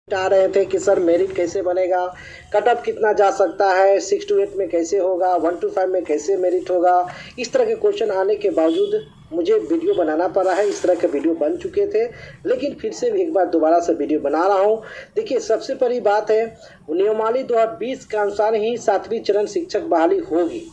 आ रहे थे कि सर मेरिट कैसे बनेगा, कट ऑफ कितना जा सकता है, 6 to 8 में कैसे होगा, 1 to 5 में कैसे मेरिट होगा। इस तरह के क्वेश्चन आने के बावजूद मुझे वीडियो बनाना पड़ा है। इस तरह के वीडियो बन चुके थे, लेकिन फिर से एक बार दोबारा से वीडियो बना रहा हूं। देखिए, सबसे बड़ी बात है, नियमावली 2020 के अनुसार ही 7वीं चरण शिक्षक बहाली होगी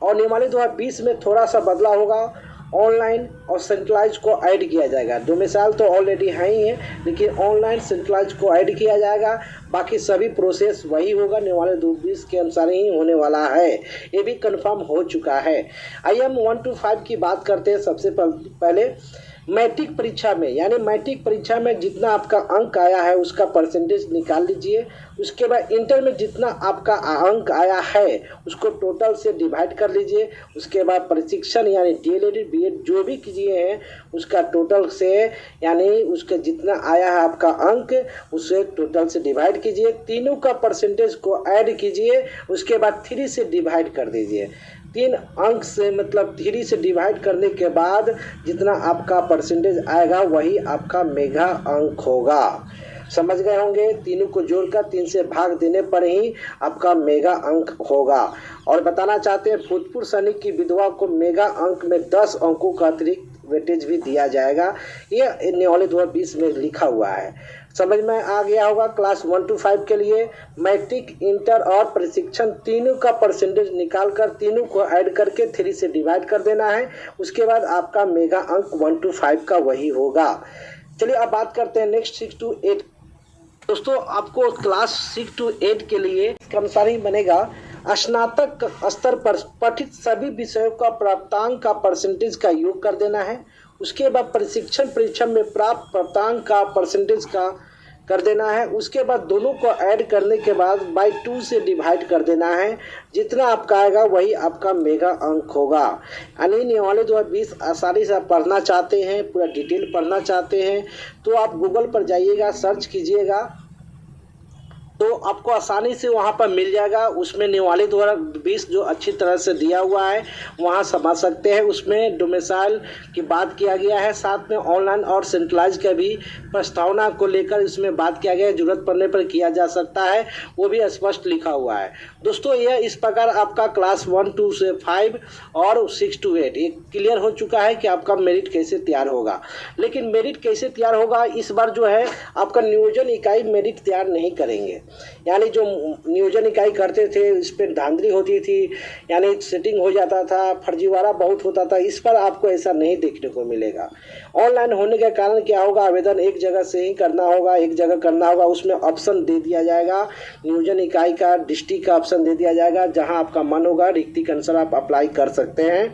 और नियमावली 2020 में थोड़ा सा बदलाव होगा। ऑनलाइन और सेंट्रलाइज को ऐड किया जाएगा। डोमिसाइल तो ऑलरेडी है ही है, लेकिन ऑनलाइन सेंट्रलाइज को ऐड किया जाएगा। बाकी सभी प्रोसेस वही होगा, नियमावली 2020 के अनुसार ही होने वाला है। ये भी कंफर्म हो चुका है। IM 1 to 5 की बात करते हैं। सबसे पहले मैट्रिक परीक्षा में, यानी मैट्रिक परीक्षा में जितना आपका अंक आया है उसका परसेंटेज निकाल लीजिए। उसके बाद इंटर में जितना आपका अंक आया है उसको टोटल से डिवाइड कर लीजिए। उसके बाद प्रशिक्षण यानी DLED BEd जो भी कीजिए हैं उसका टोटल से, यानी उसका जितना आया है आपका अंक उसे टोटल से डिवाइड कीजिए। तीनों का परसेंटेज को ऐड कीजिए। उसके बाद 3 से डिवाइड कर दीजिए। 3 अंक से मतलब 3 से डिवाइड करने के बाद जितना आपका परसेंटेज आएगा वही आपका मेगा अंक होगा। समझ गए होंगे। तीनों को जोड़कर 3 से भाग देने पर ही आपका मेगा अंक होगा। और बताना चाहते हैं, भूतपूर्व सैनिक की विधवा को मेगा अंक में 10 अंकों का अतिरिक्त वेटेज भी दिया जाएगा। ये नियमावली 2020 में लिखा हुआ है। समझ में आ गया होगा। क्लास 1 to 5 के लिए मैट्रिक, इंटर और प्रशिक्षण तीनों का परसेंटेज निकालकर तीनों को ऐड करके 3 से डिवाइड कर देना है। उसके बाद आपका मेगा अंक 1 to 5 का वही होगा। चलिए अब बात करते हैं नेक्स्ट 6 to 8। दोस्तों, आपको क्लास 6 to 8 के लिए इसके अनुसार ही बनेगा। स्नातक स्तर पर पठित सभी विषयों का प्राप्तांक का परसेंटेज का योग कर देना है। उसके बाद प्रशिक्षण परीक्षा में प्राप्त प्राप्तांक का परसेंटेज का कर देना है। उसके बाद दोनों को ऐड करने के बाद बाई 2 से डिवाइड कर देना है। जितना आपका आएगा वही आपका मेगा अंक होगा। यानी नियमावली 2020 आसानी से आप पढ़ना चाहते हैं, पूरा डिटेल पढ़ना चाहते हैं तो आप गूगल पर जाइएगा, सर्च कीजिएगा तो आपको आसानी से वहाँ पर मिल जाएगा। उसमें नियमावली 2020 जो अच्छी तरह से दिया हुआ है वहाँ समझ सकते हैं। उसमें डोमिसाइल की बात किया गया है, साथ में ऑनलाइन और सेंट्रलाइज का भी प्रस्तावना को लेकर इसमें बात किया गया है। जरूरत पड़ने पर किया जा सकता है, वो भी स्पष्ट लिखा हुआ है। दोस्तों, यह इस प्रकार आपका क्लास 1 to 5 और 6 to 8 ये क्लियर हो चुका है कि आपका मेरिट कैसे तैयार होगा। लेकिन मेरिट कैसे तैयार होगा, इस बार जो है आपका नियोजन इकाई मेरिट तैयार नहीं करेंगे। यानी जो नियोजन इकाई करते थे इस पर धांधली होती थी, यानी सेटिंग हो जाता था, फर्जीवाड़ा बहुत होता था। इस पर आपको ऐसा नहीं देखने को मिलेगा। ऑनलाइन होने के कारण क्या होगा, आवेदन एक जगह से ही करना होगा, एक जगह करना होगा। उसमें ऑप्शन दे दिया जाएगा, नियोजन इकाई का, डिस्ट्रिक्ट का ऑप्शन दे दिया जाएगा। जहां आपका मन होगा रिक्ति के अनुसार आप अप्लाई कर सकते हैं।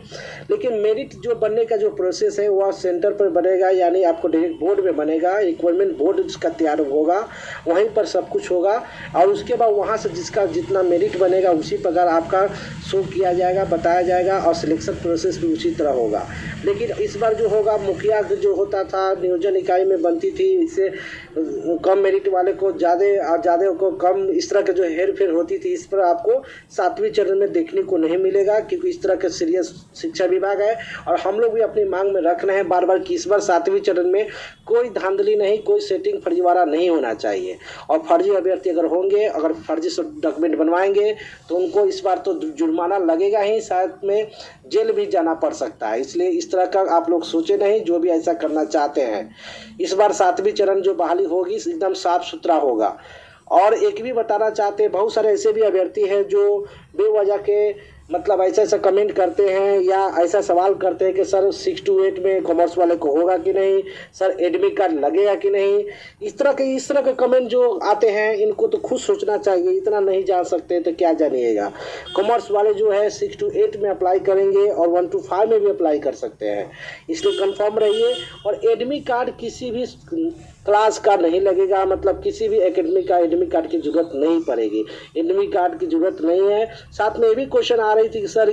लेकिन मेरिट जो बनने का जो प्रोसेस है वह सेंटर पर बनेगा, यानी आपको डायरेक्ट बोर्ड में बनेगा। रिक्वायरमेंट बोर्ड उसका तैयार होगा, वहीं पर सब कुछ होगा। और उसके बाद वहाँ से जिसका जितना मेरिट बनेगा उसी प्रकार आपका शो किया जाएगा, बताया जाएगा और सिलेक्शन प्रोसेस भी उसी तरह होगा। लेकिन इस बार जो होगा, मुखिया जो होता था नियोजन इकाई में बनती थी, इससे कम मेरिट वाले को ज़्यादा और ज़्यादा को कम, इस तरह के जो हेर फेर होती थी, इस पर आपको 7वीं चरण में देखने को नहीं मिलेगा। क्योंकि इस तरह के सीरियस शिक्षा विभाग है और हम लोग भी अपनी मांग में रख रहे हैं बार बार कि इस बार 7वीं चरण में कोई धांधली नहीं, कोई सेटिंग फर्जीवाड़ा नहीं होना चाहिए। और फर्जी अभ्यर्थी अगर होंगे, अगर फर्जी डॉक्यूमेंट बनवाएंगे तो उनको इस बार तो जुर्माना लगेगा ही, साथ में जेल भी जाना पड़ सकता है। इसलिए इस तरह का आप लोग सोचे नहीं, जो भी ऐसा करना चाहते हैं। इस बार 7वीं चरण जो बहाली होगी एकदम साफ सुथरा होगा। और एक भी बताना चाहते हैं, बहुत सारे ऐसे भी अभ्यर्थी हैं जो बेवजह के मतलब ऐसा कमेंट करते हैं या ऐसा सवाल करते हैं कि सर 6 to 8 में कॉमर्स वाले को होगा कि नहीं, सर एडमिट कार्ड लगेगा कि नहीं। इस तरह के कमेंट जो आते हैं इनको तो खुद सोचना चाहिए। इतना नहीं जान सकते तो क्या जानिएगा। कॉमर्स वाले जो है 6 to 8 में अप्लाई करेंगे और 1 to 5 में भी अप्लाई कर सकते हैं। इसलिए कंफर्म रहिए। और एडमिट कार्ड किसी भी क्लास का नहीं लगेगा, मतलब किसी भी एकेडमी का एडमिट कार्ड की जरूरत नहीं पड़ेगी। एडमिट कार्ड की जरूरत नहीं है। साथ में ये भी क्वेश्चन आ रही थी कि सर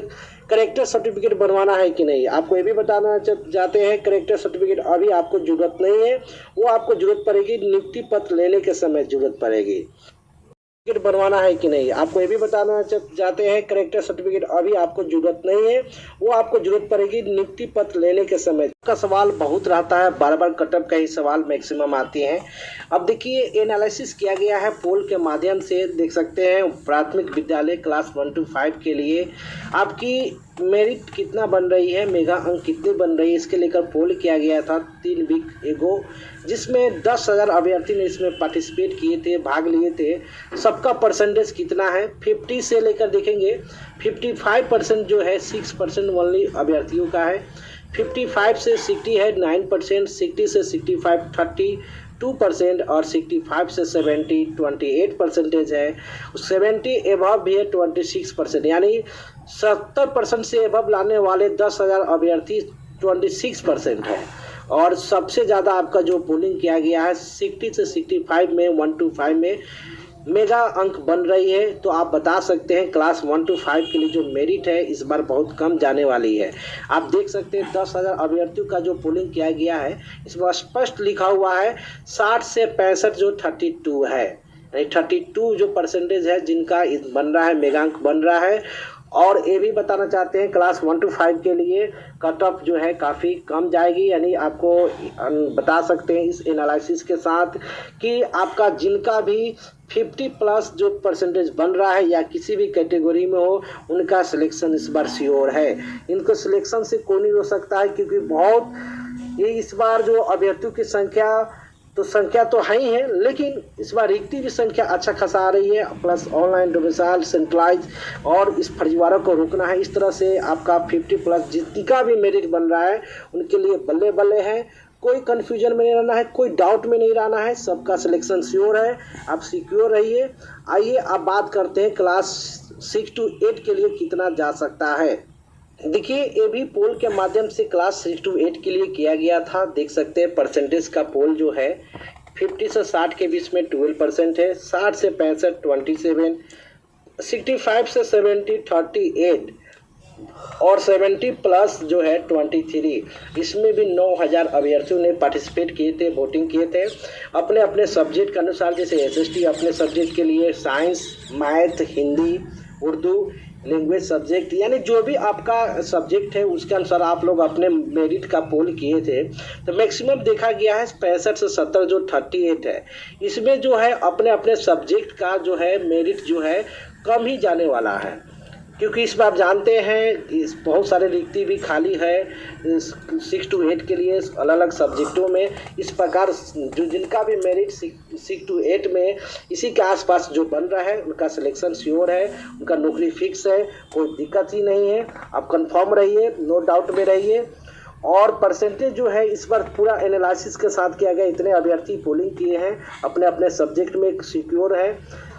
करेक्टर सर्टिफिकेट बनवाना है कि नहीं। आपको ये भी बताना चाहते हैं, करेक्टर सर्टिफिकेट अभी आपको जरूरत नहीं है, वो आपको जरूरत पड़ेगी नियुक्ति पत्र लेने के समय जरूरत पड़ेगी। बनवाना है कि नहीं, आपको ये भी बताना चाहते हैं, करेक्टर सर्टिफिकेट अभी आपको जरूरत नहीं है, वो आपको जरूरत पड़ेगी नियुक्ति पत्र लेने के समय। का सवाल बहुत रहता है, बार बार कटअप का ही सवाल मैक्सिमम आते हैं। अब देखिए एनालिसिस किया गया है पोल के माध्यम से, देख सकते हैं प्राथमिक विद्यालय क्लास 1 to 5 के लिए आपकी मेरिट कितना बन रही है, मेगा अंक कितने बन रही है, इसके लेकर पोल किया गया था 3 वीक एगो, जिसमें 10,000 अभ्यर्थी ने इसमें पार्टिसिपेट किए थे, भाग लिए थे। सबका परसेंटेज कितना है, 50 से लेकर देखेंगे 55% जो है 6% ओनली अभ्यर्थियों का है, 55 से 60 है 9%, 60 से 65 32% और 65 से 70 28% है, 70 एबव भी है 26%, यानी 70% से एबव लाने वाले 10,000 अभ्यर्थी 26% है। और सबसे ज़्यादा आपका जो पोलिंग किया गया है 60 से 65 में 1 to 5 में मेगा अंक बन रही है। तो आप बता सकते हैं क्लास 1 to 5 के लिए जो मेरिट है इस बार बहुत कम जाने वाली है। आप देख सकते हैं 10,000 अभ्यर्थियों का जो पोलिंग किया गया है इसमें स्पष्ट लिखा हुआ है 60 से 65 जो 32 है, यानी 32 जो परसेंटेज है जिनका बन रहा है मेगा अंक बन रहा है। और ये भी बताना चाहते हैं क्लास 1 to 5 के लिए कट ऑफ जो है काफ़ी कम जाएगी, यानी आपको बता सकते हैं इस एनालिसिस के साथ कि आपका जिनका भी 50+ जो परसेंटेज बन रहा है या किसी भी कैटेगरी में हो उनका सिलेक्शन इस बार श्योर है। इनको सिलेक्शन से कोई नहीं हो सकता है, क्योंकि बहुत ये इस बार जो अभ्यर्थियों की संख्या तो है ही है, लेकिन इस बार रिक्ति भी संख्या अच्छा खासा आ रही है, प्लस ऑनलाइन डोमिसाइल सेंट्रलाइज और इस फर्जीवाड़ों को रोकना है। इस तरह से आपका 50+ जिनका भी मेरिट बन रहा है उनके लिए बल्ले बल्ले है, कोई कन्फ्यूजन में नहीं रहना है, कोई डाउट में नहीं रहना है, सबका सिलेक्शन श्योर है, आप सिक्योर रहिए। आइए अब बात करते हैं क्लास 6 to 8 के लिए कितना जा सकता है। देखिए ये भी पोल के माध्यम से क्लास 6 to 8 के लिए किया गया था। देख सकते हैं परसेंटेज का पोल जो है 50 से 60 के बीच में 12% है, 60 से 65 27, 65 से 70 38 और 70+ जो है 23। इसमें भी 9,000 अभ्यर्थियों ने पार्टिसिपेट किए थे, वोटिंग किए थे अपने अपने सब्जेक्ट के अनुसार। जैसे SST अपने सब्जेक्ट के लिए science, math, Hindi, Urdu language subject, यानी जो भी आपका सब्जेक्ट है उसके अनुसार आप लोग अपने मेरिट का पोल किए थे। तो मैक्सिमम देखा गया है 65 से 70 जो 38 है, इसमें जो है अपने अपने सब्जेक्ट का जो है मेरिट जो है कम ही जाने वाला है, क्योंकि इस बार जानते हैं इस बहुत सारे रिक्ति भी खाली है 6 to 8 के लिए अलग अलग सब्जेक्टों में। इस प्रकार जो जिनका भी मेरिट 6 to 8 में इसी के आसपास जो बन रहा है उनका सिलेक्शन श्योर है, उनका नौकरी फिक्स है, कोई दिक्कत ही नहीं है। आप कंफर्म रहिए, नो डाउट में रहिए। और परसेंटेज जो है इस बार पूरा एनालिसिस के साथ किया गया, इतने अभ्यर्थी पोलिंग किए हैं, अपने अपने सब्जेक्ट में सिक्योर है।